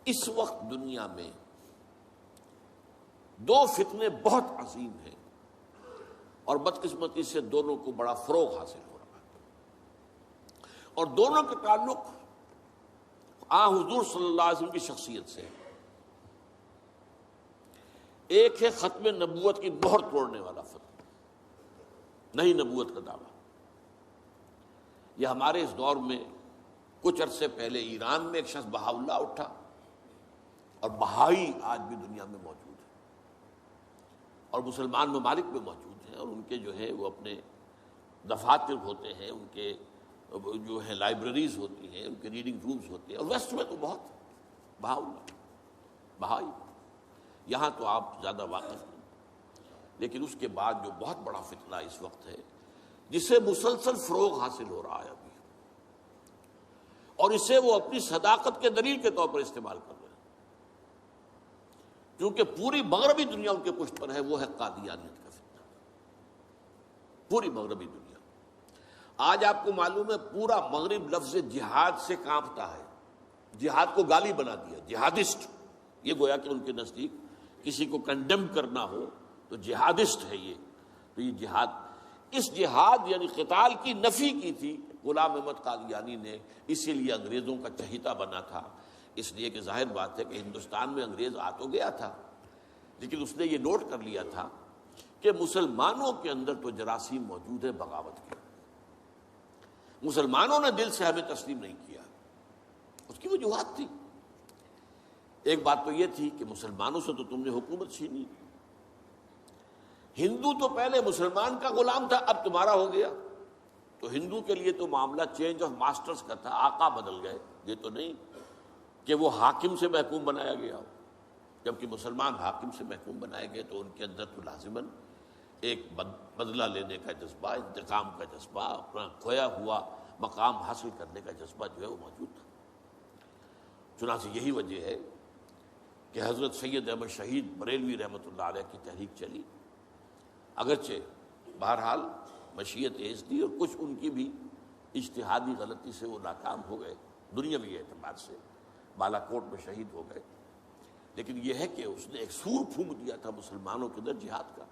اس وقت دنیا میں دو فتنے بہت عظیم ہیں اور بدقسمتی سے دونوں کو بڑا فروغ حاصل ہو رہا ہے، اور دونوں کے تعلق حضور صلی اللہ علیہ وسلم کی شخصیت سے۔ ایک ہے ختم نبوت کی مہر توڑنے والا فتنہ، نئی نبوت کا دعویٰ۔ یہ ہمارے اس دور میں کچھ عرصے پہلے ایران میں ایک شخص بہاء اللہ اٹھا، اور بہائی آج بھی دنیا میں موجود ہے اور مسلمان ممالک میں موجود ہیں، اور ان کے جو ہے وہ اپنے دفاتر ہوتے ہیں، ان کے جو ہے لائبریریز ہوتی ہیں، ان کے ریڈنگ رومز ہوتے ہیں، اور ویسٹ میں تو بہت بہاء اللہ بہائی، یہاں تو آپ زیادہ واقف نہیں۔ لیکن اس کے بعد جو بہت بڑا فتنہ اس وقت ہے، جسے مسلسل فروغ حاصل ہو رہا ہے ابھی، اور اسے وہ اپنی صداقت کے دلیل کے طور پر استعمال کر رہے ہیں، کیونکہ پوری مغربی دنیا ان کے پشت پر ہے، وہ ہے قادیانیت کا فتنہ۔ پوری مغربی دنیا، آج آپ کو معلوم ہے پورا مغرب لفظ جہاد سے کانپتا ہے، جہاد کو گالی بنا دیا، جہادسٹ۔ یہ گویا کہ ان کے نزدیک کسی کو کنڈیم کرنا ہو تو جہادسٹ ہے یہ۔ تو یہ جہاد، اس جہاد یعنی قتال کی نفی کی تھی غلام احمد قادیانی نے، اسی لیے انگریزوں کا چہیتا بنا تھا، اس لیے کہ ظاہر بات ہے کہ ہندوستان میں انگریز آ تو گیا تھا، لیکن اس نے یہ نوٹ کر لیا تھا کہ مسلمانوں کے اندر تو جراثیم موجود ہے بغاوت کے، مسلمانوں نے دل سے ہمیں تسلیم نہیں کیا۔ اس کی وجوہات تھی، ایک بات تو یہ تھی کہ مسلمانوں سے تو تم نے حکومت چھینی، ہندو تو پہلے مسلمان کا غلام تھا، اب تمہارا ہو گیا، تو ہندو کے لیے تو معاملہ چینج آف ماسٹرز کا تھا، آقا بدل گئے، یہ تو نہیں کہ وہ حاکم سے محکوم بنایا گیا ہو۔ جبکہ مسلمان حاکم سے محکوم بنائے گئے تو ان کے اندر تو لازماً ایک بدلہ لینے کا جذبہ، انتقام کا جذبہ، اپنا کھویا ہوا مقام حاصل کرنے کا جذبہ جو ہے وہ موجود تھا۔ چنانچہ یہی وجہ ہے کہ حضرت سید احمد شہید بریلوی رحمۃ اللہ علیہ کی تحریک چلی، اگرچہ بہرحال مشیت ایز تھی اور کچھ ان کی بھی اجتہادی غلطی سے وہ ناکام ہو گئے، دنیاوی اعتبار سے بالا کوٹ میں شہید ہو گئے، لیکن یہ ہے کہ اس نے ایک سور پھونک دیا تھا مسلمانوں کے اندر جہاد کا۔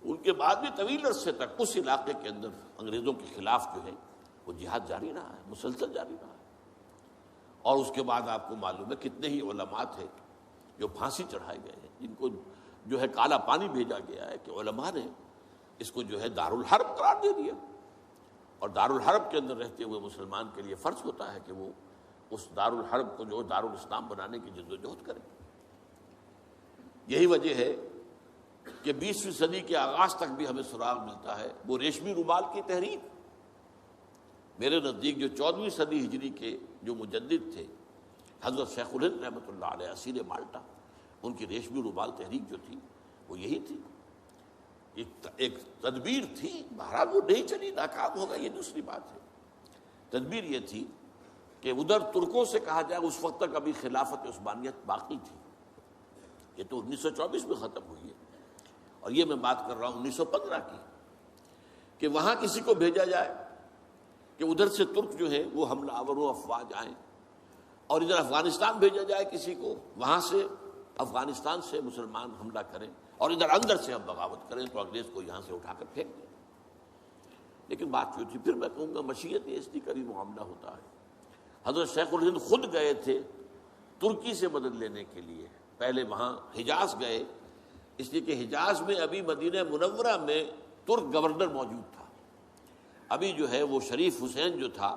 ان کے بعد بھی طویل عرصے تک اس علاقے کے اندر انگریزوں کے خلاف جو ہے وہ جہاد جاری رہا ہے، مسلسل جاری رہا ہے۔ اور اس کے بعد آپ کو معلوم ہے کتنے ہی علماء تھے جو پھانسی چڑھائے گئے ہیں، جن کو جو ہے کالا پانی بھیجا گیا ہے کہ علماء نے اس کو جو ہے دارالحرب قرار دے دیا، اور دارالحرب کے اندر رہتے ہوئے مسلمان کے لیے فرض ہوتا ہے کہ وہ اس دارالحرب کو جو دارالاسلام بنانے کی جدوجہد کرے۔ یہی وجہ ہے کہ 20ویں صدی کے آغاز تک بھی ہمیں سراغ ملتا ہے وہ ریشمی رومال کی تحریک۔ میرے نزدیک جو 14ویں صدی ہجری کے جو مجدد تھے حضرت شیخ الہند رحمۃ اللہ علیہ اسیر مالٹا، ان کی ریشمی رومال تحریک جو تھی وہ یہی تھی، ایک تدبیر تھی، بہرحال وہ نہیں چلی، ناکام ہو گئی، یہ دوسری بات ہے۔ تدبیر یہ تھی کہ ادھر ترکوں سے کہا جائے اس وقت تک ابھی خلافت عثمانیت باقی تھی، یہ تو 1924 میں ختم ہوئی ہے، اور یہ میں بات کر رہا ہوں 1915 کی، کہ وہاں کسی کو بھیجا جائے کہ ادھر سے ترک جو ہے وہ حملہ آور و افواج آئیں، اور ادھر افغانستان بھیجا جائے کسی کو، وہاں سے افغانستان سے مسلمان حملہ کریں اور ادھر اندر سے ہم بغاوت کریں تو انگریز کو یہاں سے اٹھا کر پھینک دیں۔ لیکن بات جو تھی، پھر میں کہوں گا مشیت ایسی کا بھی معاملہ ہوتا ہے۔ حضرت شیخ الہند خود گئے تھے ترکی سے مدد لینے کے لیے، پہلے وہاں حجاز گئے، اس لیے کہ حجاز میں ابھی مدینہ منورہ میں ترک گورنر موجود تھا، ابھی جو ہے وہ شریف حسین جو تھا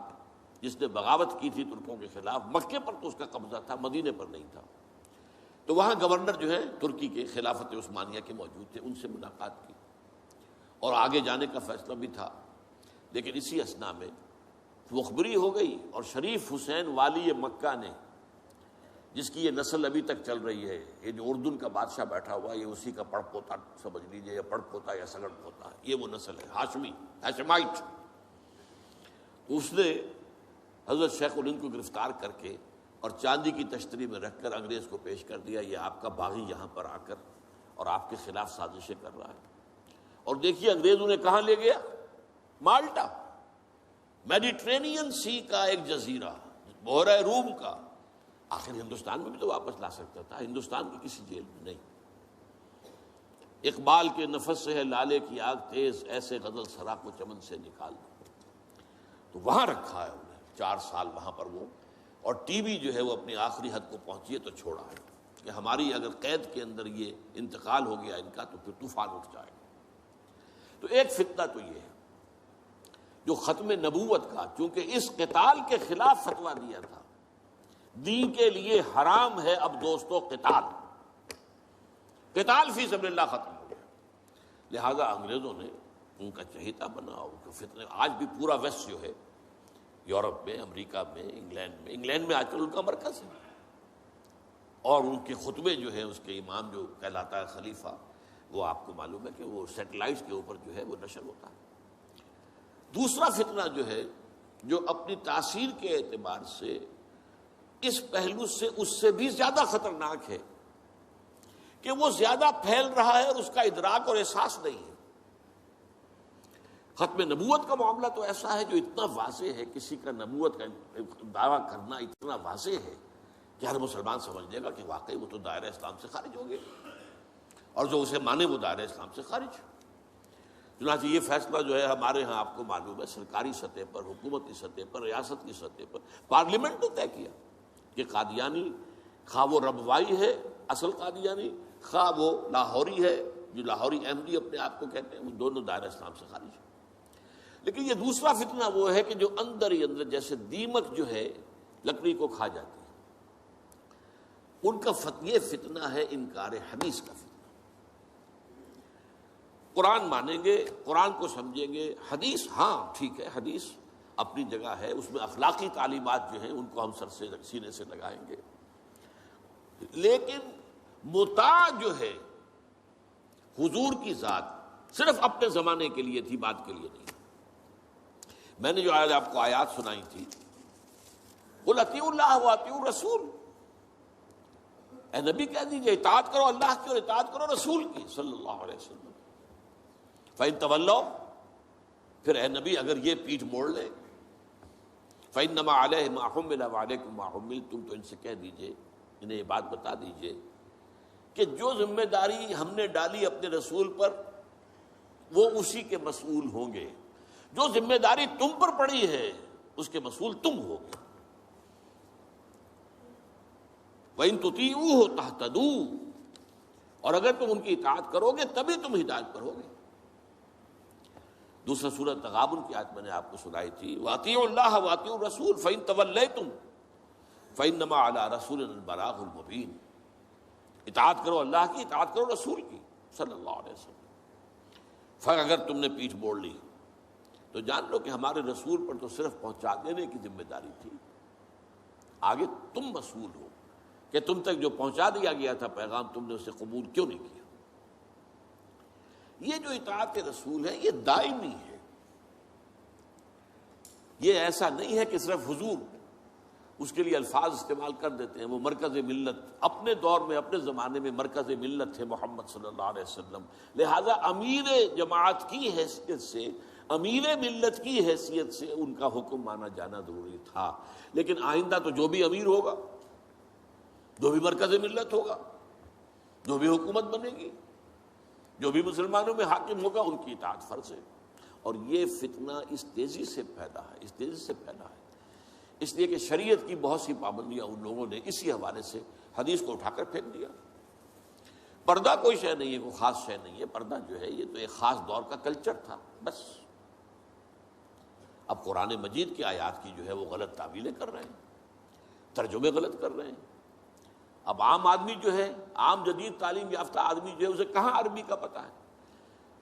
جس نے بغاوت کی تھی ترکوں کے خلاف، مکے پر تو اس کا قبضہ تھا، مدینے پر نہیں تھا، تو وہاں گورنر جو ہے ترکی کے خلافت عثمانیہ کے موجود تھے، ان سے ملاقات کی اور آگے جانے کا فیصلہ بھی تھا۔ لیکن اسی اثنا میں مخبری ہو گئی، اور شریف حسین والی مکہ نے، جس کی یہ نسل ابھی تک چل رہی ہے، یہ جو اردن کا بادشاہ بیٹھا ہوا ہے، یہ اسی کا پڑ پوتا سمجھ لیجئے، یا پڑ پوتا یا سگڑ پوتا ہے، یہ وہ نسل ہے ہاشمی، ہاشمائٹ۔ تو اس نے حضرت شیخ الہند کو گرفتار کر کے اور چاندی کی تشتری میں رکھ کر انگریز کو پیش کر دیا، یہ آپ کا باغی یہاں پر آ کر اور آپ کے خلاف سازشیں کر رہا ہے۔ اور دیکھیے انگریز انہیں کہاں لے گیا، مالٹا، میڈیٹرینین سی کا ایک جزیرہ، بحیرہ روم کا، آخر ہندوستان میں بھی تو واپس لا سکتا تھا، ہندوستان کی کسی جیل میں نہیں۔ اقبال کے نفس سے ہے لالے کی آگ تیز، ایسے غزل سرا کو چمن سے نکال دو، تو وہاں رکھا ہے انہیں 4 سال وہاں پر وہ، اور ٹی وی جو ہے وہ اپنی آخری حد کو پہنچی ہے تو چھوڑا ہے کہ ہماری اگر قید کے اندر یہ انتقال ہو گیا ان کا تو پھر طوفان اٹھ جائے گا۔ تو ایک فتنہ تو یہ ہے جو ختم نبوت کا، چونکہ اس قتال کے خلاف فتویٰ دیا تھا، دین کے لیے حرام ہے اب دوستو قتال فی سبیل اللہ ختم ہو گیا، لہذا انگریزوں نے ان کا چہیتا بنا، ان کا فتنہ آج بھی پورا ویسٹ جو ہے، یورپ میں، امریکہ میں، انگلینڈ میں آج کل ان کا مرکز ہے، اور ان کے خطبے جو ہیں اس کے امام جو کہلاتا ہے خلیفہ، وہ آپ کو معلوم ہے کہ وہ سیٹلائٹس کے اوپر جو ہے وہ نشر ہوتا ہے۔ دوسرا فتنہ جو ہے جو اپنی تاثیر کے اعتبار سے اس پہلو سے اس سے بھی زیادہ خطرناک ہے کہ وہ زیادہ پھیل رہا ہے اور اس کا ادراک اور احساس نہیں ہے۔ ختم نبوت کا معاملہ تو ایسا ہے جو اتنا واضح ہے، کسی کا نبوت کا دعویٰ کرنا اتنا واضح ہے کہ ہر مسلمان سمجھ لے گا کہ واقعی وہ تو دائرہ اسلام سے خارج ہو گئے، اور جو اسے مانے وہ دائرہ اسلام سے خارج۔ چنانچہ یہ فیصلہ جو ہے ہمارے ہاں آپ کو معلوم ہے سرکاری سطح پر، حکومتی سطح پر، ریاست کی سطح پر، پارلیمنٹ نے طے کیا کہ قادیانی خواہ وہ ربوائی ہے اصل قادیانی، خواہ وہ لاہوری ہے جو لاہوری احمدی اپنے آپ کو کہتے ہیں، وہ دونوں دائرہ اسلام سے خارج ہیں۔ لیکن یہ دوسرا فتنہ وہ ہے کہ جو اندر ہی اندر جیسے دیمک جو ہے لکڑی کو کھا جاتی ہے، ان کا یہ فتنہ ہے انکار حدیث کا فتنہ۔ قرآن مانیں گے، قرآن کو سمجھیں گے، حدیث ہاں ٹھیک ہے، حدیث اپنی جگہ ہے، اس میں اخلاقی تعلیمات جو ہیں ان کو ہم سر سے سینے سے لگائیں گے، لیکن مطاع جو ہے حضور کی ذات صرف اپنے زمانے کے لیے تھی، بات کے لیے نہیں۔ میں نے جو آج آپ کو آیات سنائی تھی، قل اطیعوا اللہ واطیعوا الرسول، اے نبی کہہ دیجئے اطاعت کرو اللہ کی اور اطاعت کرو رسول کی صلی اللہ علیہ وسلم۔ فَإِن تَوَلَّوْا، پھر اے نبی اگر یہ پیٹھ موڑ لیں، فَإِنَّمَا عَلَيْهِ مَا حُمِّلَ وَعَلَيْكُمْ مَا حُمِّلْتُمْ، تو ان سے کہہ دیجئے، انہیں یہ بات بتا دیجئے کہ جو ذمہ داری ہم نے ڈالی اپنے رسول پر وہ اسی کے مسئول ہوں گے، جو ذمہ داری تم پر پڑی ہے اس کے مسئول تم ہوگے۔ وَإِن تُطِيعُوهُ تَهْتَدُوا، اور اگر تم ان کی اطاعت کرو گے تبھی تم ہدایت پر ہوگے۔ دوسرا سورۃ تغابن کی آیت میں نے آپ کو سنائی تھی، وَأَطِيعُوا اللَّهَ وَأَطِيعُوا الرَّسُولَ فَإِن تَوَلَّيْتُمْ فَإِنَّمَا عَلَىٰ رَسُولِنَا الْبَلَاغُ الْمُبِينُ، اطاعت کرو اللہ کی، اطاعت کرو رسول کی صلی اللہ علیہ وسلم۔ پھر اگر تم نے پیٹھ موڑ لی تو جان لو کہ ہمارے رسول پر تو صرف پہنچا دینے کی ذمہ داری تھی، آگے تم مسئول ہو کہ تم تک جو پہنچا دیا گیا تھا پیغام تم نے اسے قبول کیوں نہیں کیا۔ یہ جو اطاعت رسول ہے یہ دائمی ہے، یہ ایسا نہیں ہے کہ صرف حضور اس کے لیے الفاظ استعمال کر دیتے ہیں۔ وہ مرکز ملت اپنے دور میں اپنے زمانے میں مرکز ملت تھے محمد صلی اللہ علیہ وسلم، لہذا امیر جماعت کی حیثیت سے، امیر ملت کی حیثیت سے ان کا حکم مانا جانا ضروری تھا۔ لیکن آئندہ تو جو بھی امیر ہوگا، جو بھی مرکز ملت ہوگا، جو بھی حکومت بنے گی، جو بھی مسلمانوں میں حاکم ہوگا، ان کی اطاعت فرض ہے۔ اور یہ فتنہ اس تیزی سے پھیلا ہے، اس تیزی سے پھیلا ہے، اس لیے کہ شریعت کی بہت سی پابندیاں ان لوگوں نے اسی حوالے سے حدیث کو اٹھا کر پھینک دیا۔ پردہ کوئی شے نہیں ہے، کوئی خاص شے نہیں ہے، پردہ جو ہے یہ تو ایک خاص دور کا کلچر تھا بس۔ اب قرآن مجید کی آیات کی جو ہے وہ غلط تعویلیں کر رہے ہیں، ترجمے غلط کر رہے ہیں۔ اب عام آدمی جو ہے، عام جدید تعلیم یافتہ آدمی جو ہے، اسے کہاں عربی کا پتہ ہے،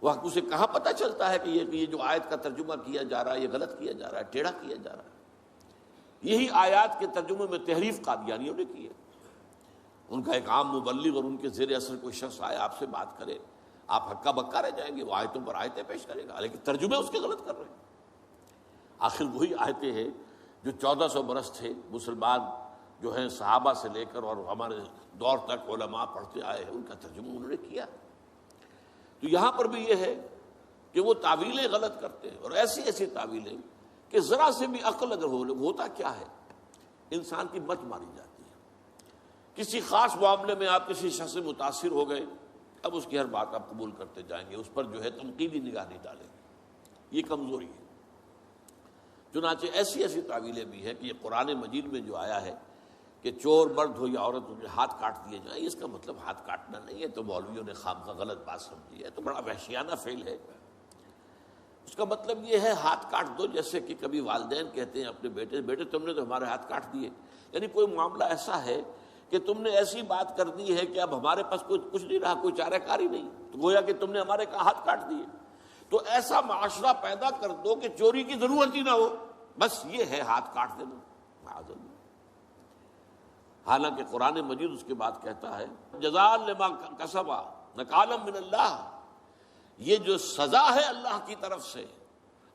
وہ اسے کہاں پتہ چلتا ہے کہ یہ جو آیت کا ترجمہ کیا جا رہا ہے یہ غلط کیا جا رہا ہے، ٹیڑھا کیا جا رہا ہے۔ یہی آیات کے ترجمے میں تحریف قادیانیوں نے کی ہے۔ ان کا ایک عام مبلغ اور ان کے زیر اثر کوئی شخص آئے آپ سے بات کرے، آپ ہکا بکا رہ جائیں گے، وہ آیتوں پر آیتیں پیش کرے گا، لیکن ترجمے اس کے غلط کر رہے ہیں۔ آخر وہی آیتیں ہیں جو 1400 برس تھے مسلمان جو ہیں صحابہ سے لے کر اور ہمارے دور تک علماء پڑھتے آئے ہیں، ان کا ترجمہ انہوں نے کیا۔ تو یہاں پر بھی یہ ہے کہ وہ تعویلیں غلط کرتے ہیں، اور ایسی ایسی تعویلیں کہ ذرا سے بھی عقل اگر ہوتا کیا ہے، انسان کی مت ماری جاتی ہے۔ کسی خاص معاملے میں آپ کسی شخص سے متاثر ہو گئے، اب اس کی ہر بات آپ قبول کرتے جائیں گے، اس پر جو ہے تنقیدی نگاہ نہیں ڈالیں گے، یہ کمزوری ہے۔ چنانچہ ایسی ایسی تعویلیں بھی ہیں کہ یہ قرآن مجید میں جو آیا ہے کہ چور مرد ہو یا عورت ہو ہاتھ کاٹ دیے جائیں، اس کا مطلب ہاتھ کاٹنا نہیں ہے، تو مولویوں نے خامخواہ غلط بات سمجھی ہے، تو بڑا وحشیانہ فعل ہے۔ اس کا مطلب یہ ہے ہاتھ کاٹ دو، جیسے کہ کبھی والدین کہتے ہیں اپنے بیٹے تم نے تو ہمارے ہاتھ کاٹ دیے، یعنی کوئی معاملہ ایسا ہے کہ تم نے ایسی بات کر دی ہے کہ اب ہمارے پاس کچھ نہیں رہا، کوئی چارہ کاری نہیں، تو گویا کہ تم نے ہمارے ہاتھ کاٹ دیے۔ تو ایسا معاشرہ پیدا کر دو کہ چوری کی ضرورت ہی نہ ہو، بس یہ ہے ہاتھ کاٹ دینا، معاذ اللہ۔ حالانکہ قرآن مجید اس کے بعد کہتا ہے جزاء لما کسبا نکالا من اللہ، یہ جو سزا ہے اللہ کی طرف سے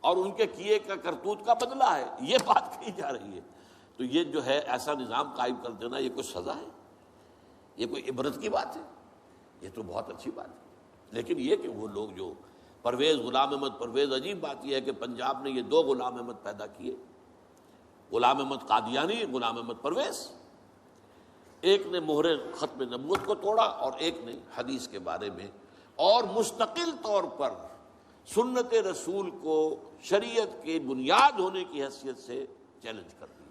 اور ان کے کیے کا کرتوت کا بدلہ ہے، یہ بات کہی جا رہی ہے۔ تو یہ جو ہے ایسا نظام قائم کر دینا، یہ کوئی سزا ہے، یہ کوئی عبرت کی بات ہے، یہ تو بہت اچھی بات ہے۔ لیکن یہ کہ وہ لوگ جو پرویز غلام احمد پرویز، عجیب بات یہ ہے کہ پنجاب نے یہ دو غلام احمد پیدا کیے، غلام احمد قادیانی، غلام احمد پرویز، ایک نے مہر ختم نبوت کو توڑا اور ایک نے حدیث کے بارے میں اور مستقل طور پر سنت رسول کو شریعت کی بنیاد ہونے کی حیثیت سے چیلنج کر دیا۔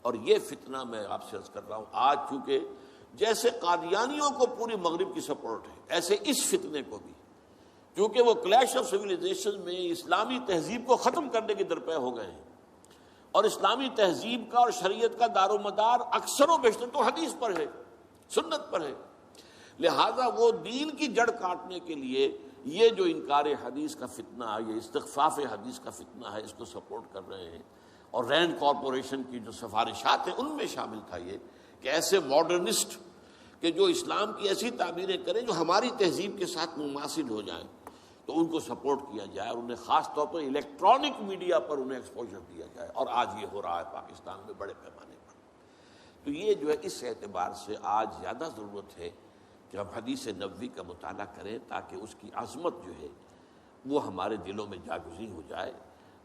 اور یہ فتنہ میں آپ سے عرض کر رہا ہوں، آج چونکہ جیسے قادیانیوں کو پوری مغرب کی سپورٹ ہے، ایسے اس فتنے کو بھی، کیونکہ وہ کلیش آف سویلائزیشن میں اسلامی تہذیب کو ختم کرنے کے درپے ہو گئے ہیں، اور اسلامی تہذیب کا اور شریعت کا دار و مدار اکثر و بیشتر تو حدیث پر ہے، سنت پر ہے، لہذا وہ دین کی جڑ کاٹنے کے لیے یہ جو انکار حدیث کا فتنہ، یہ استخفاف حدیث کا فتنہ ہے، اس کو سپورٹ کر رہے ہیں۔ اور رینڈ کارپوریشن کی جو سفارشات ہیں ان میں شامل تھا یہ کہ ایسے ماڈرنسٹ کہ جو اسلام کی ایسی تعبیریں کریں جو ہماری تہذیب کے ساتھ مماثل ہو جائیں، تو ان کو سپورٹ کیا جائے اور انہیں خاص طور پر الیکٹرانک میڈیا پر انہیں ایکسپوجر دیا جائے، اور آج یہ ہو رہا ہے پاکستان میں بڑے پیمانے پر۔ تو یہ جو ہے اس اعتبار سے آج زیادہ ضرورت ہے کہ ہم حدیث نبوی کا مطالعہ کریں، تاکہ اس کی عظمت جو ہے وہ ہمارے دلوں میں جاگزی ہو جائے،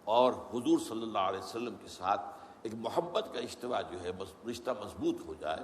اور حضور صلی اللہ علیہ وسلم کے ساتھ ایک محبت کا اشتوا جو ہے رشتہ مضبوط ہو جائے۔